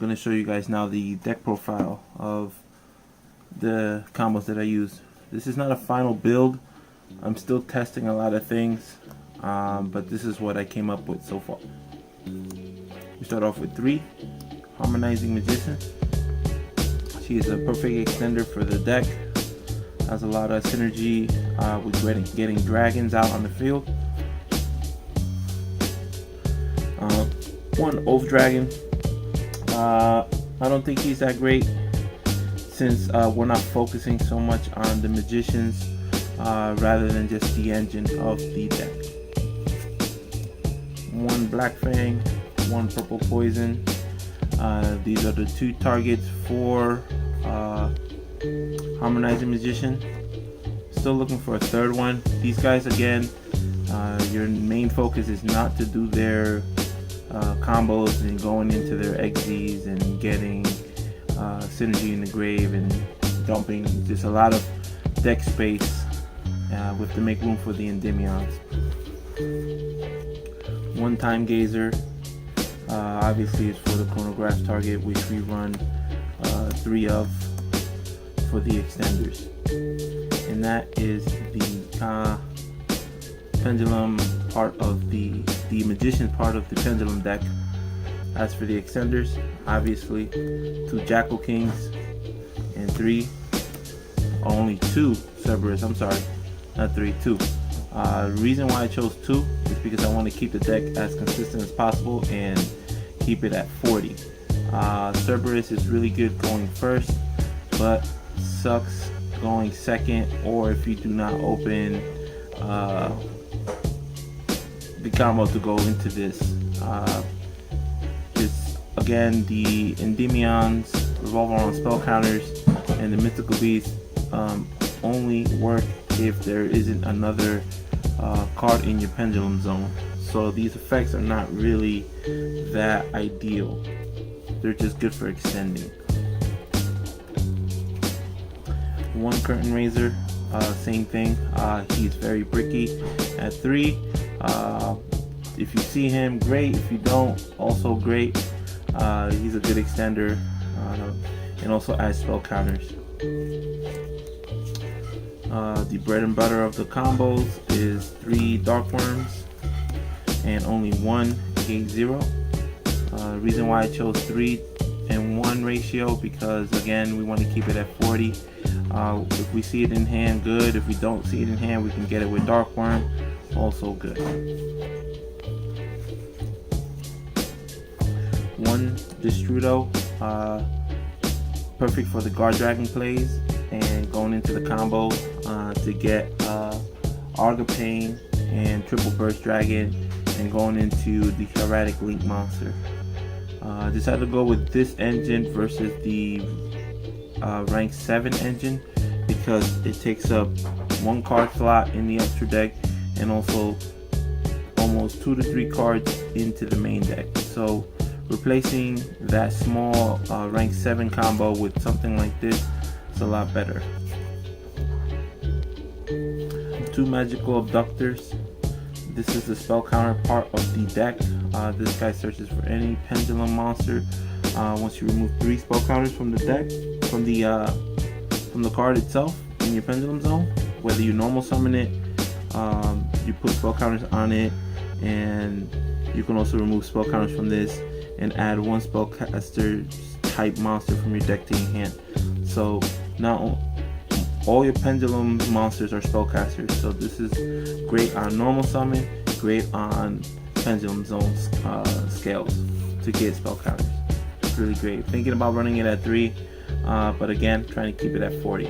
going to show you guys now the deck profile of the combos that I use. This is not a final build. I'm still testing a lot of things, but this is what I came up with so far. We start off with 3 Harmonizing Magician. She is a perfect extender for the deck. Has a lot of synergy with getting dragons out on the field. 1 Oath Dragon. I don't think he's that great since we're not focusing so much on the magicians rather than just the engine of the deck. 1 Black Fang, 1 Purple Poison. These are the 2 targets for Harmonizing Magician. Still looking for a 3rd one. These guys, again, your main focus is not to do their combos and going into their XZs and getting synergy in the grave and dumping. Just a lot of deck space with to make room for the Endymions. 1 Time Gazer. Obviously it's for the chronograph target, which we run 3 of for the extenders. And that is the Pendulum part of the Magician part of the Pendulum deck. As for the extenders, obviously 2 Jackal Kings and 2 Cerberus. I'm sorry, not 3, 2. The reason why I chose 2 is because I want to keep the deck as consistent as possible and keep it at 40. Cerberus is really good going first, but sucks going second, or if you do not open the combo to go into this. Again, the Endymions revolve around spell counters, and the mythical beasts only work if there isn't another card in your pendulum zone. So these effects are not really that ideal. They're just good for extending. 1 Curtain Raiser, same thing. He's very bricky at 3. If you see him, great. If you don't, also great. He's a good extender and also adds spell counters. The bread and butter of the combos is 3 Dark Worms and only 1 Gate 0. The reason why I chose 3 and 1 ratio, because again, we want to keep it at 40. If we see it in hand, good. If we don't see it in hand, we can get it with Dark Worm, also good. 1 Destrudo, perfect for the Guardragon plays and going into the combo to get Argapane and Triple Burst Dragon and going into the Erratic Link monster. Decided to go with this engine versus the rank 7 engine because it takes up 1 card slot in the extra deck and also almost 2 to 3 cards into the main deck. So replacing that small rank 7 combo with something like this is a lot better. 2 Magical Abductors. This is the spell counter part of the deck. This guy searches for any pendulum monster. Once you remove 3 spell counters from the deck, from the card itself in your pendulum zone, whether you normal summon it, you put spell counters on it, and you can also remove spell counters from this and add 1 spellcaster type monster from your deck to your hand. So now all your pendulum monsters are spellcasters. So this is great on normal summon, great on pendulum zone scales to get spell counters. It's really great. Thinking about running it at 3, but again, trying to keep it at 40.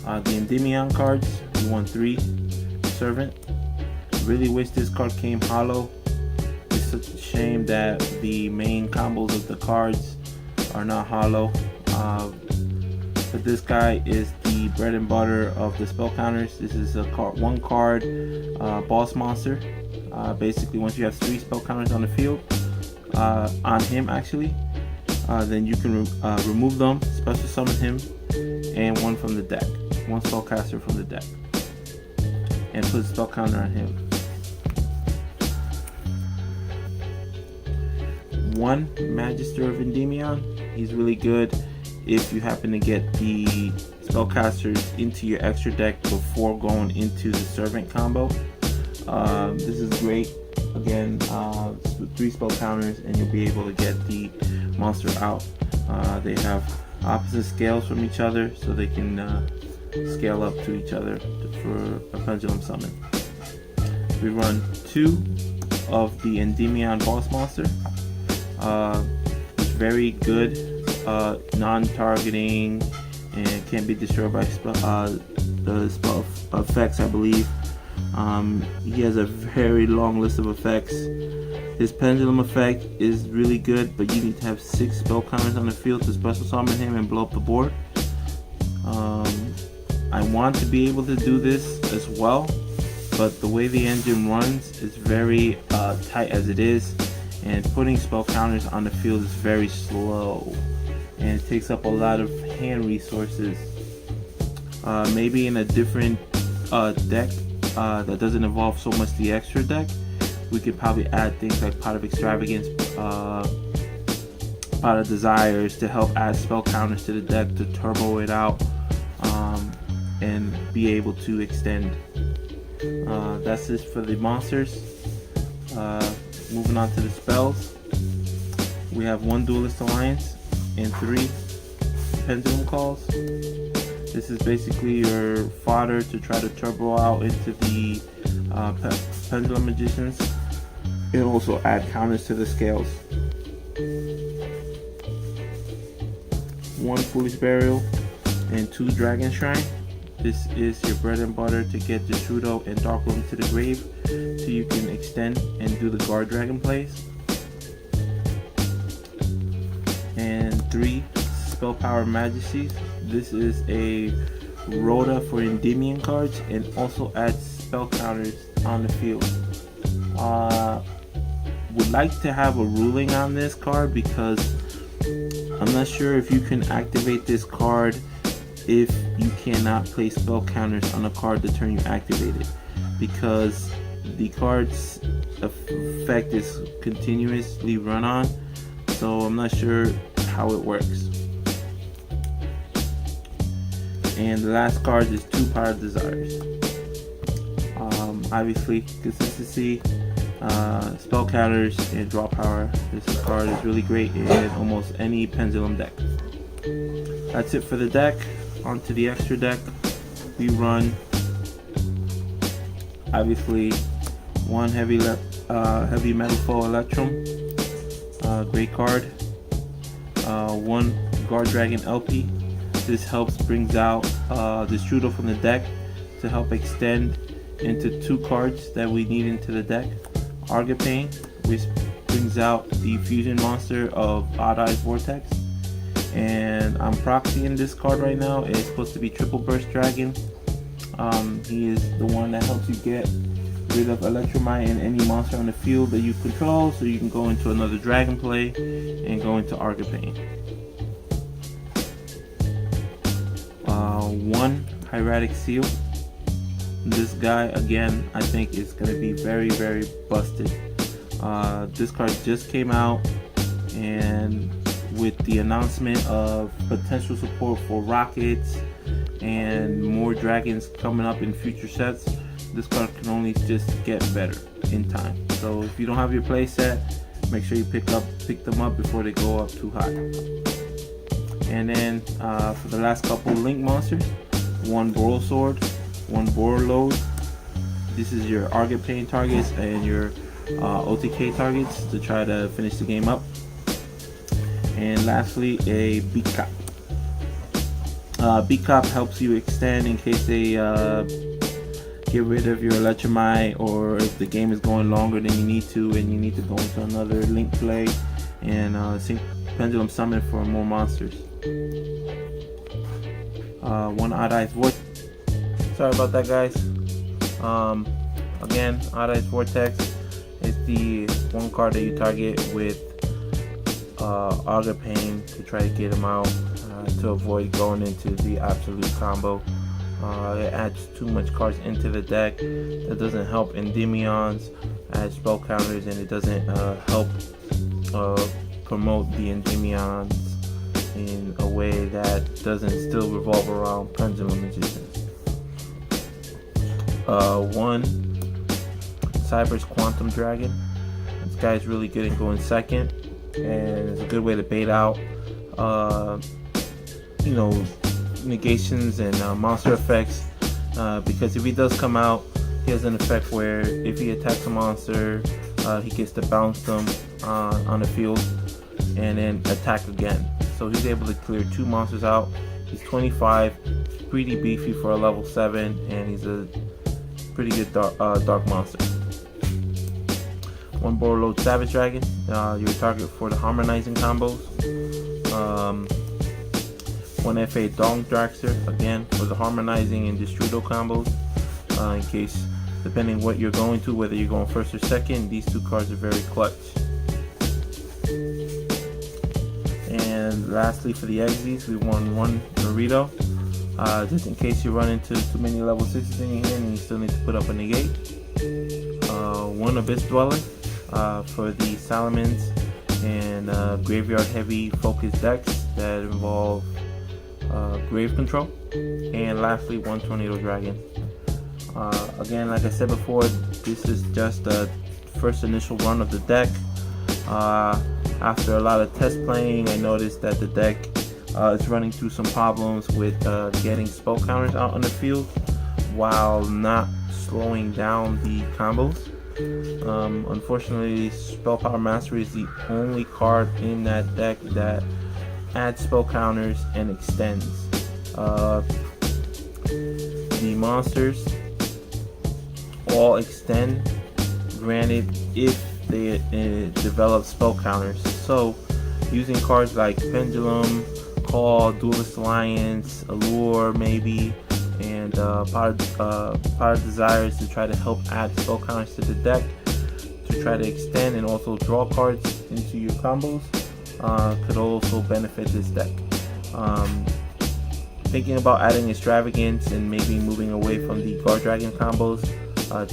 The Endymion cards, we want 3 Servant. Really wish this card came hollow. It's such a shame that the main combos of the cards are not hollow. But this guy is the bread and butter of the spell counters. This is a 1 card boss monster. Basically, once you have 3 spell counters on the field, on him actually, then you can remove them, special summon him, and 1 from the deck. 1 spellcaster from the deck, and put a spell counter on him. ver1 Magister of Endymion. He's really good if you happen to get the spellcasters into your extra deck before going into the servant combo. This is great. Again, with 3 spell counters, and you'll be able to get the monster out. They have opposite scales from each other, so they can scale up to each other for a pendulum summon. We run 2 of the Endymion boss monster. It's very good, non-targeting, and can't be destroyed by the spell effects, I believe. He has a very long list of effects. His pendulum effect is really good, but you need to have 6 spell counters on the field to special summon him and blow up the board. I want to be able to do this as well, but the way the engine runs is very tight as it is, and putting spell counters on the field is very slow, and it takes up a lot of hand resources. Maybe in a different deck that doesn't involve so much the extra deck, we could probably add things like Pot of Extravagance, Pot of Desires to help add spell counters to the deck to turbo it out, and be able to extend. That's it for the monsters. Moving on to the spells, we have 1 Duelist Alliance and 3 Pendulum Calls. This is basically your fodder to try to turbo out into the Pendulum Magicians, and also add counters to the scales. 1 Foolish Burial and 2 Dragon Shrine. This is your bread and butter to get the Yugioh and Darkroom to the grave, so you can extend and do the Guardragon plays. And 3 Spell Power Majesties. This is a rota for Endymion cards and also adds spell counters on the field. Would like to have a ruling on this card, because I'm not sure if you can activate this card if you cannot place spell counters on a card the turn you activate it, because the card's effect is continuously run on, so I'm not sure how it works. And the last card is 2 Pot of Desires. Obviously, consistency, spell counters, and draw power. This card is really great in almost any Pendulum deck. That's it for the deck. Onto the extra deck. We run, obviously, 1 heavy metal foe Electrum, great card. 1 Guardragon LP. This brings out this Yugioh from the deck to help extend into 2 cards that we need into the deck. Argapane, which brings out the fusion monster of Odd Eyes Vortex. And I'm proxying this card right now. It's supposed to be Triple Burst Dragon. He is the one that helps you get rid of Electromite and any monster on the field that you control, so you can go into another Dragon play and go into Argapane. 1 Hieratic Seal. This guy, again, I think is going to be very, very busted. This card just came out, and with the announcement of potential support for rockets and more dragons coming up in future sets, this card can only just get better in time. So if you don't have your play set, make sure you pick them up before they go up too high. And then for the last couple Link monsters, 1 Boral Sword, 1 Borload. This is your Argapane targets and your OTK targets to try to finish the game up. And lastly, a Beat Cop. Beat Cop helps you extend in case they get rid of your Electromite, or if the game is going longer than you need to and you need to go into another Link play and sync Pendulum Summon for more monsters. 1 Odd Eyes Vortex. Sorry about that, guys. Again, Odd Eyes Vortex is the 1 card that you target with Argapane to try to get him out, to avoid going into the absolute combo. It adds too much cards into the deck. That doesn't help Endymion's, adds spell counters, and it doesn't help promote the Endymions in a way that doesn't still revolve around Pendulum magicians. 1, Cyber's Quantum Dragon. This guy's really good at going second, and it's a good way to bait out negations and monster effects, because if he does come out, he has an effect where if he attacks a monster, he gets to bounce them on the field and then attack again. So he's able to clear 2 monsters out. He's 25, pretty beefy for a level 7, and he's a pretty good dark monster. 1 Borderload Savage Dragon, your target for the harmonizing combos. 1 FA Dong Dragster, again for the harmonizing and Destrudo combos. In case, depending what you're going to, whether you're going first or second, these 2 cards are very clutch. And lastly, for the Exes, we won 1 Dorito, just in case you run into too many level 6s in your hand and you still need to put up a negate. 1 Abyss Dweller for the Salamins and graveyard heavy focus decks that involve grave control. And lastly, 1 Tornado Dragon. Again, like I said before, this is just the first initial run of the deck. After a lot of test playing, I noticed that the deck is running through some problems with getting spell counters out on the field while not slowing down the combos. Unfortunately, Spell Power Mastery is the only card in that deck that adds spell counters and extends. The monsters all extend, granted, if they develop spell counters. So using cards like Pendulum, Call, Duelist Alliance, Allure maybe, and Power Desires to try to help add spell counters to the deck, to try to extend and also draw cards into your combos, could also benefit this deck. Thinking about adding Extravagance and maybe moving away from the Guardragon combos,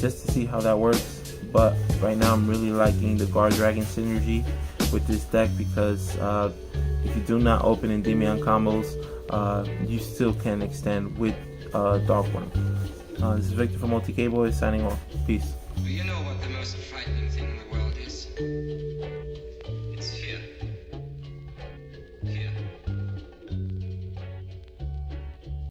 just to see how that works. But right now I'm really liking the Guardragon synergy with this deck, because if you do not open Endymion combos, you still can extend with Dark One. This is Victor from OTK Boys signing off. Peace. You know what the most frightening